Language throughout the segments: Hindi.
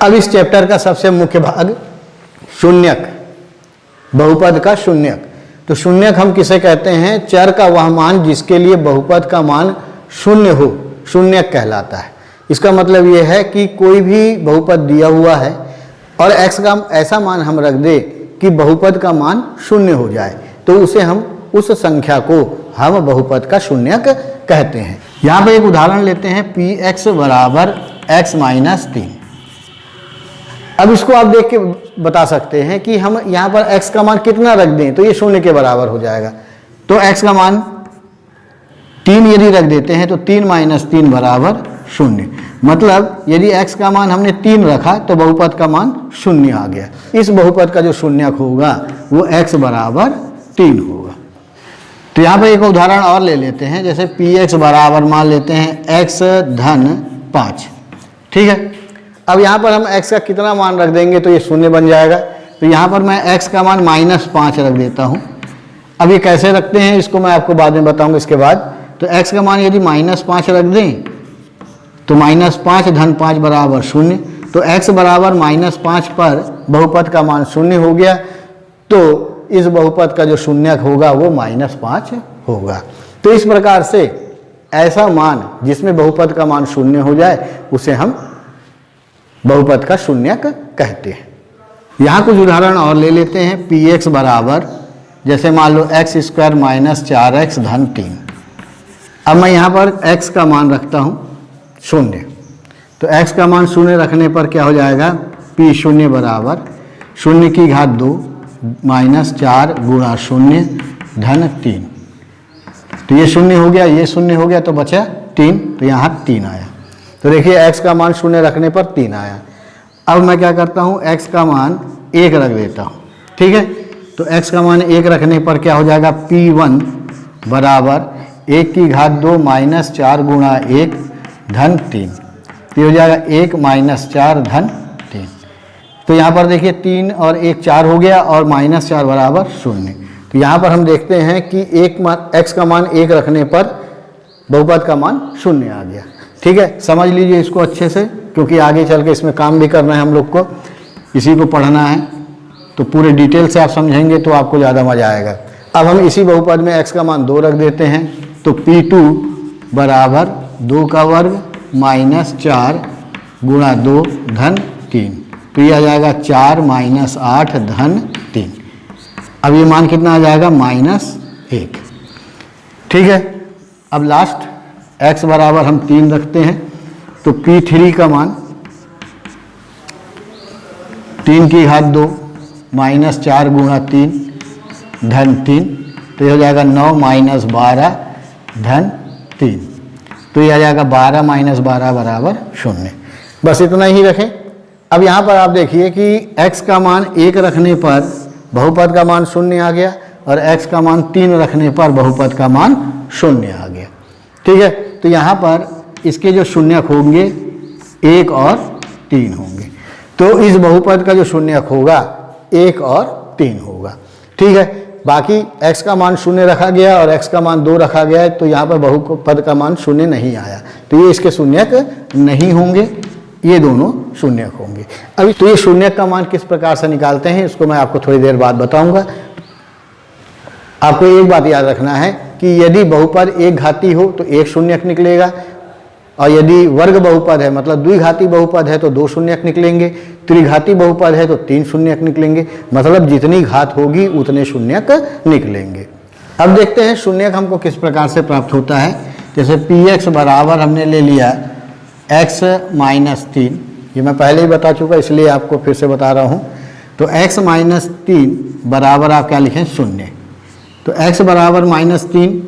अब इस चैप्टर का सबसे मुख्य भाग शून्यक, बहुपद का शून्यक। तो शून्यक हम किसे कहते हैं? चर का वह मान जिसके लिए बहुपद का मान शून्य हो, शून्यक कहलाता है। इसका मतलब यह है कि कोई भी बहुपद दिया हुआ है और x का ऐसा मान हम रख दे कि बहुपद का मान शून्य हो जाए, तो उसे हम उस संख्या को हम बहुपद का शून्यक कहते हैं। यहाँ पर एक उदाहरण लेते हैं, px बराबर x माइनस 3। अब इसको आप देख के बता सकते हैं कि हम यहाँ पर x का मान कितना रख दें तो ये शून्य के बराबर हो जाएगा। तो x का मान 3 यदि रख देते हैं तो 3 माइनस 3 बराबर 0। मतलब यदि x का मान हमने 3 रखा तो बहुपद का मान 0 आ गया। इस बहुपद का जो शून्यक होगा वो x बराबर 3 होगा। तो यहाँ पर एक उदाहरण और ले लेते हैं, जैसे px बराबर मान लेते हैं x धन 5। ठीक है, अब यहाँ पर हम x का कितना मान रख देंगे तो ये 0 बन जाएगा। तो यहाँ पर मैं x का मान -5 रख देता हूँ। अब ये कैसे रखते हैं इसको मैं आपको बाद में बताऊँगा इसके बाद। तो x का मान यदि -5 रख दें तो -5 धन 5 बराबर 0। तो x बराबर -5 पर बहुपद का मान 0 हो गया, तो इस बहुपद का जो शून्यक होगा वो -5 होगा। तो इस प्रकार से ऐसा मान जिसमें बहुपद का मान 0 हो जाए उसे हम बहुपद का शून्यक कहते हैं। यहाँ कुछ उदाहरण और ले लेते हैं। px बराबर जैसे मान लो x² - 4x धन 3। अब मैं यहाँ पर x का मान रखता हूँ 0। तो x का मान 0 रखने पर क्या हो जाएगा? p0 बराबर 0 की घात 2 - 4 गुणा 0 धन 3। तो ये 0 हो गया, ये 0 हो गया, तो बचा 3। तो यहाँ 3 आया। तो देखिए x का मान 0 रखने पर 3 आया। अब मैं क्या करता हूँ, x का मान 1 रख देता हूँ। ठीक है, तो x का मान 1 रखने पर क्या हो जाएगा? p1 बराबर 1 की घात 2 - 4 गुणा 1 धन 3। तो हो जाएगा 1 - 4 धन 3। तो यहाँ पर देखिए 3 और 1 4 हो गया और -4 बराबर 0। तो यहाँ पर हम देखते हैं कि x का मान 1 रखने पर बहुपद का मान 0 आ गया। ठीक है, समझ लीजिए इसको अच्छे से, क्योंकि आगे चल के इसमें काम भी करना है हम लोग को, इसी को पढ़ना है। तो पूरे डिटेल से आप समझेंगे तो आपको ज़्यादा मज़ा आएगा। अब हम इसी बहुपद में x का मान 2 रख देते हैं। तो p2 बराबर 2 का वर्ग -4 गुणा 2 धन 3। तो ये आ जाएगा 4 - 8 धन 3। अब ये मान कितना आ जाएगा? -1। ठीक है, अब लास्ट x बराबर हम 3 रखते हैं। तो p3 का मान 3 की घात 2 - 4 गुणा 3 धन 3। तो ये हो जाएगा 9 - 12 धन 3। तो ये आ जाएगा 12 - 12 बराबर 0। बस इतना ही रखें। अब यहाँ पर आप देखिए कि x का मान 1 रखने पर बहुपद का मान 0 आ गया और x का मान 3 रखने पर बहुपद का मान 0 आ गया। ठीक है, तो यहाँ पर इसके जो शून्यक होंगे 1 और 3 होंगे। तो इस बहुपद का जो शून्यक होगा 1 और 3 होगा। ठीक है, बाकी x का मान 0 रखा गया और x का मान 2 रखा गया है, तो यहाँ पर बहुपद का मान 0 नहीं आया, तो ये इसके शून्यक नहीं होंगे, ये दोनों शून्यक होंगे। अभी तो ये शून्यक का मान किस प्रकार से निकालते हैं इसको मैं आपको थोड़ी देर बाद बताऊंगा। आपको एक बात याद रखना है कि यदि बहुपद एक घाती हो तो एक शून्यक निकलेगा, और यदि वर्ग बहुपद है मतलब द्विघाती बहुपद है तो 2 शून्यक निकलेंगे, त्रिघाती बहुपद है तो 3 शून्यक निकलेंगे। मतलब जितनी घात होगी उतने शून्यक निकलेंगे। अब देखते हैं शून्यक हमको किस प्रकार से प्राप्त होता है। जैसे px बराबर हमने ले लिया x - 3, ये मैं पहले ही बता चुका इसलिए आपको फिर से बता रहा हूँ। तो x - 3 बराबर आप क्या लिखें? 0। तो x बराबर -3,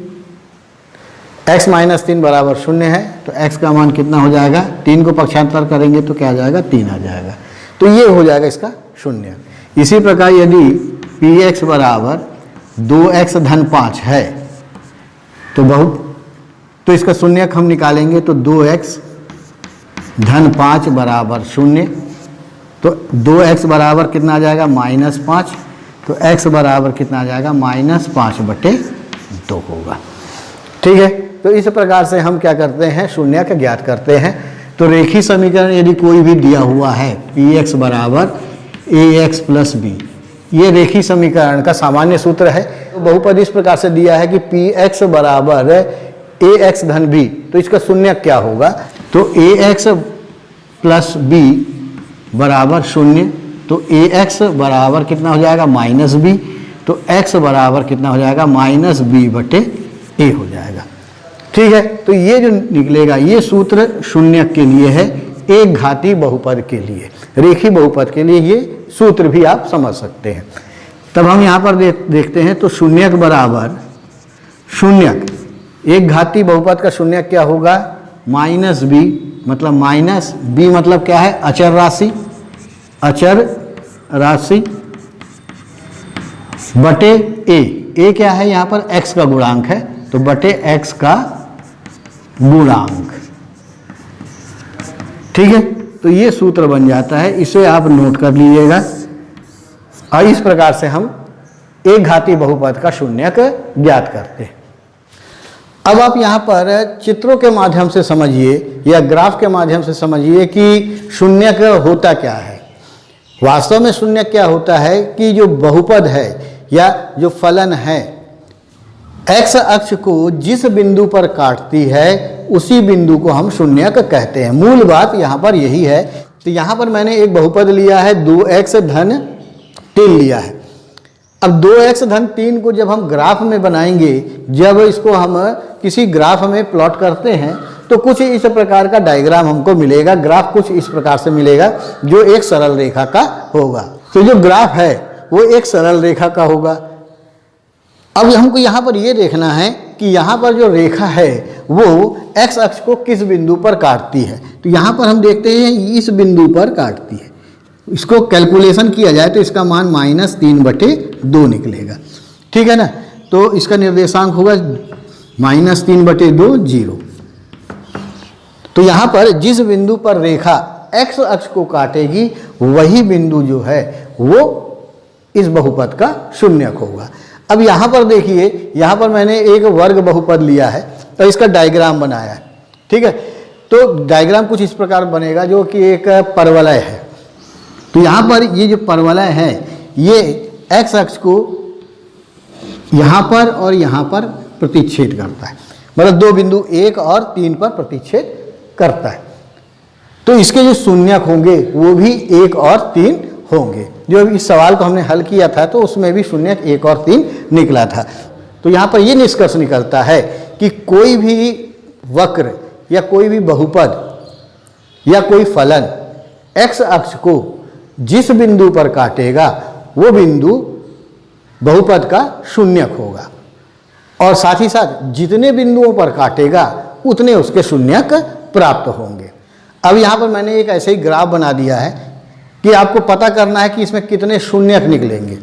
x - 3 बराबर 0 है, तो x का मान कितना हो जाएगा? 3 को पक्षांतर करेंगे तो क्या आ जाएगा? 3 आ जाएगा। तो ये हो जाएगा इसका शून्य। इसी प्रकार यदि px बराबर 2x धन 5 है तो इसका शून्यक हम निकालेंगे तो 2x धन 5 बराबर 0। तो 2x बराबर कितना आ जाएगा? -5। तो x बराबर कितना आ जाएगा? -5/2 होगा। ठीक है, तो इस प्रकार से हम क्या करते हैं? शून्यक ज्ञात करते हैं। तो रेखीय समीकरण यदि कोई भी दिया हुआ है px बराबर ax प्लस बी, ये रेखीय समीकरण का सामान्य सूत्र है। तो बहुपद इस प्रकार से दिया है कि px बराबर ax धन b, तो इसका शून्य क्या होगा? तो ax प्लस b बराबर शून्य, तो ax बराबर कितना हो जाएगा? माइनस b, तो x बराबर कितना हो जाएगा? माइनस b बटे a हो जाएगा। ठीक है, तो ये जो निकलेगा ये सूत्र शून्य के लिए है, एक घातीय बहुपद के लिए, रेखीय बहुपद के लिए ये सूत्र भी आप समझ सकते हैं। तब हम यहाँ पर देखते हैं, तो शून्यक बराबर शून्यक, एक घातीय बहुपद का शून्यक क्या होगा? माइनस बी, मतलब माइनस बी मतलब क्या है? अचर राशि, अचर राशि बटे ए क्या है? यहाँ पर x का गुणांक है, तो बटे x का गुणांक। ठीक है, तो ये सूत्र बन जाता है, इसे आप नोट कर लीजिएगा। और इस प्रकार से हम एक घातीय बहुपद का शून्यक ज्ञात करते हैं। अब आप यहाँ पर चित्रों के माध्यम से समझिए या ग्राफ के माध्यम से समझिए कि शून्यक होता क्या है। वास्तव में शून्यक क्या होता है कि जो बहुपद है या जो फलन है, x अक्ष को जिस बिंदु पर काटती है उसी बिंदु को हम शून्यक कहते हैं। मूल बात यहाँ पर यही है। तो यहाँ पर मैंने एक बहुपद लिया है 2x धन 3 लिया है। अब 2x धन 3 को जब हम ग्राफ में बनाएंगे, जब इसको हम किसी ग्राफ में प्लॉट करते हैं तो कुछ इस प्रकार का डायग्राम हमको मिलेगा। ग्राफ कुछ इस प्रकार से मिलेगा जो एक सरल रेखा का होगा। तो जो ग्राफ है वो एक सरल रेखा का होगा। अब हमको यहाँ पर ये देखना है कि यहाँ पर जो रेखा है वो x अक्ष को किस बिंदु पर काटती है। तो यहाँ पर हम देखते हैं इस बिंदु पर काटती है। इसको कैलकुलेशन किया जाए तो इसका मान -3/2 निकलेगा। ठीक है ना, तो इसका निर्देशांक होगा -3/2 0। तो यहाँ पर जिस बिंदु पर रेखा x अक्ष को काटेगी वही बिंदु जो है वो इस बहुपद का शून्यक होगा। अब यहाँ पर देखिए, यहाँ पर मैंने एक वर्ग बहुपद लिया है और इसका डायग्राम बनाया है। ठीक है, तो डायग्राम कुछ इस प्रकार बनेगा जो कि एक परवलय है। तो यहाँ पर ये जो परवलय है ये x अक्ष को यहाँ पर और यहाँ पर प्रतिच्छेद करता है, मतलब दो बिंदु 1 और 3 पर प्रतिच्छेद करता है। तो इसके जो शून्यक होंगे वो भी 1 और 3 होंगे। जो इस सवाल को हमने हल किया था तो उसमें भी शून्यक 1 और 3 निकला था। तो यहाँ पर ये निष्कर्ष निकलता है कि कोई भी वक्र या कोई भी बहुपद या कोई फलन x अक्ष को जिस बिंदु पर काटेगा वो बिंदु बहुपद का शून्यक होगा, और साथ ही साथ जितने बिंदुओं पर काटेगा उतने उसके शून्यक प्राप्त होंगे। अब यहाँ पर मैंने एक ऐसे ही ग्राफ बना दिया है कि आपको पता करना है कि इसमें कितने शून्यक निकलेंगे।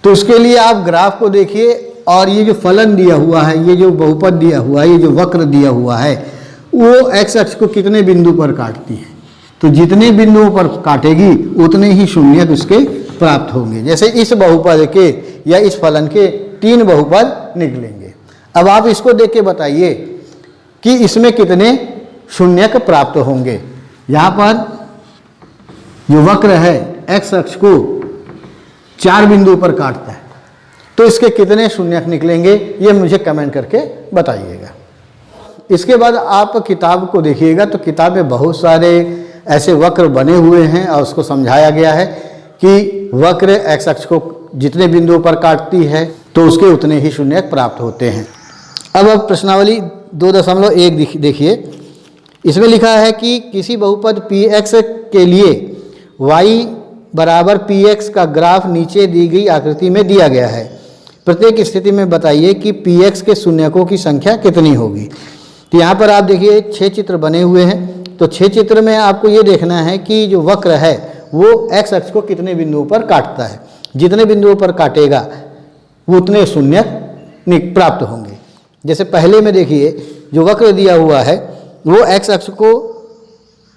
तो उसके लिए आप ग्राफ को देखिए और ये जो फलन दिया हुआ है, ये जो बहुपद दिया हुआ है, ये जो वक्र दिया हुआ है वो x अक्ष को कितने बिंदु पर काटती है। तो जितने बिंदुओं पर काटेगी उतने ही शून्यक उसके प्राप्त होंगे। जैसे इस बहुपद के या इस फलन के 3 बहुपद निकलेंगे। अब आप इसको देख के बताइए कि इसमें कितने शून्यक प्राप्त होंगे। यहाँ पर जो वक्र है x अक्ष को 4 बिंदु पर काटता है, तो इसके कितने शून्यक निकलेंगे ये मुझे कमेंट करके बताइएगा। इसके बाद आप किताब को देखिएगा तो किताब में बहुत सारे ऐसे वक्र बने हुए हैं और उसको समझाया गया है कि वक्र x अक्ष को जितने बिंदुओं पर काटती है तो उसके उतने ही शून्यक प्राप्त होते हैं। अब प्रश्नावली 2.1 देखिए। इसमें लिखा है कि किसी बहुपद px के लिए y बराबर px का ग्राफ नीचे दी गई आकृति में दिया गया है। प्रत्येक स्थिति में बताइए कि px के शून्यकों की संख्या कितनी होगी। तो यहाँ पर आप देखिए 6 चित्र बने हुए हैं। तो 6 चित्र में आपको ये देखना है कि जो वक्र है वो x अक्ष को कितने बिंदुओं पर काटता है। जितने बिंदुओं पर काटेगा वो उतने शून्यक प्राप्त होंगे। जैसे पहले में देखिए जो वक्र दिया हुआ है वो x अक्ष को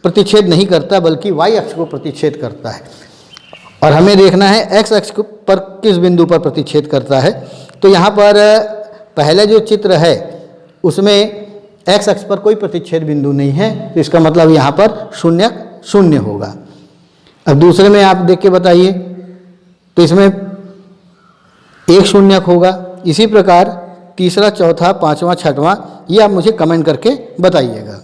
प्रतिच्छेद नहीं करता बल्कि y अक्ष को प्रतिच्छेद करता है, और हमें देखना है x अक्ष पर किस बिंदु पर प्रतिच्छेद करता है। तो यहाँ पर पहले जो चित्र है उसमें एक्स अक्ष पर कोई प्रतिच्छेद बिंदु नहीं है, तो इसका मतलब यहाँ पर शून्यक शून्य होगा। अब दूसरे में आप देख के बताइए, तो इसमें एक शून्यक होगा। इसी प्रकार तीसरा, चौथा, पांचवा, छठवां, ये आप मुझे कमेंट करके बताइएगा।